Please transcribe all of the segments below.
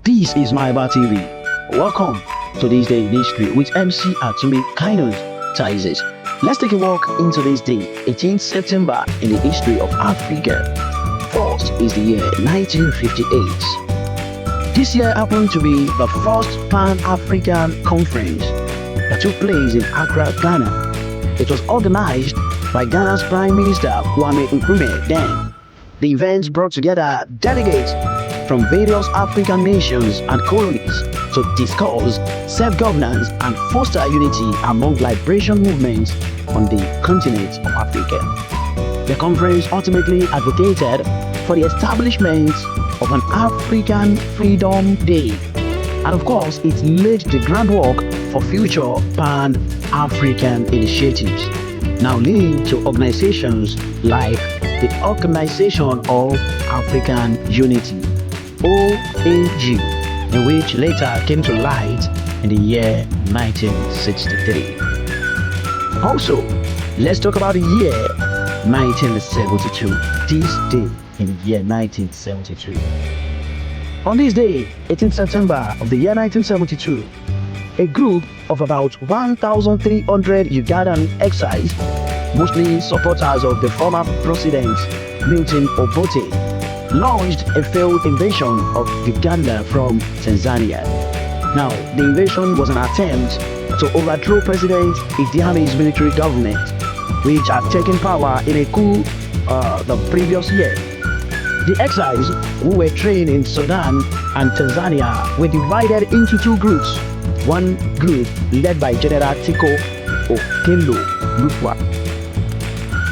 This is MYBA TV. Welcome to This Day in History with MC Atumi Kainos Tizes. Let's take a walk into this day, 18th September in the history of Africa. First is the year 1958. This year happened to be the first Pan-African Conference that took place in Accra, Ghana. It was organized by Ghana's Prime Minister Kwame Nkrumah then. The events brought together delegates from various African nations and colonies to discuss self-governance and foster unity among liberation movements on the continent of Africa. The conference ultimately advocated for the establishment of an African Freedom Day, and of course it laid the groundwork for future Pan-African initiatives, now leading to organizations like the Organization of African Unity, OAU, in which later came to light in the year 1963. Also, let's talk about the year 1972, this day in the year 1973. On this day, 18th September of the year 1972, a group of about 1,300 Ugandan exiles, mostly supporters of the former president Milton Obote, launched a failed invasion of Uganda from Tanzania. Now, the invasion was an attempt to overthrow President Idi Amin's military government, which had taken power in a coup the previous year. The exiles, who were trained in Sudan and Tanzania, were divided into two groups. One group led by General Tiko Okello Lutwa,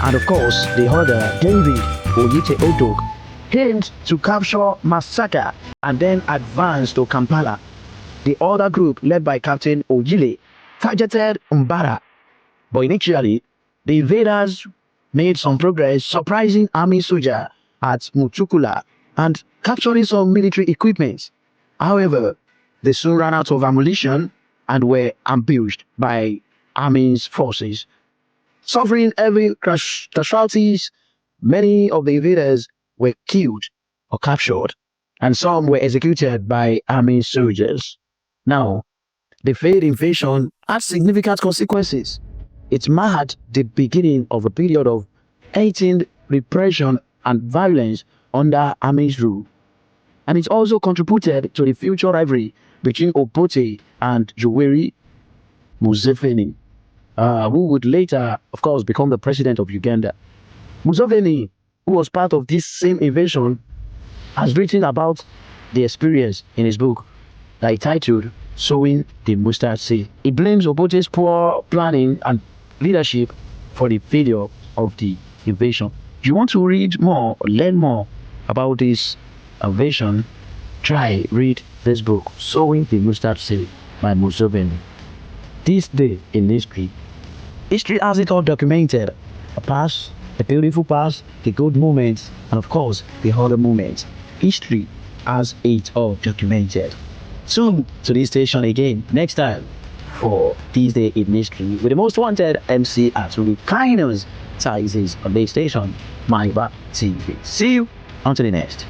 and of course the other, David Oyite Odog, aimed to capture Masaka and then advance to Kampala. The other group, led by Captain Ojile, targeted Mbara, but initially the invaders made some progress, surprising army soldiers at Mutukula and capturing some military equipment. However, they soon ran out of ammunition and were ambushed by Amin's forces. Suffering heavy casualties, many of the invaders were killed or captured, and some were executed by army soldiers. Now, the failed invasion had significant consequences. It marked the beginning of a period of heightened repression and violence under army's rule, and it also contributed to the future rivalry between Obote and Yoweri Museveni, who would later, of course, become the president of Uganda. Museveni, who was part of this same invasion, has written about the experience in his book that he titled Sowing the Mustard Seed. He blames Obote's poor planning and leadership for the failure of the invasion. If you want to read more or learn more about this invasion, read this book, Sowing the Mustard Seed by Museveni. This day in history. History has it all documented. A past, a beautiful past, the good moments, and of course, the other moments. History has it all documented. Tune to this station again next time for This Day in History with the most wanted MC Atumi Kainos Tizes on this station, MYBA TV. See you until the next.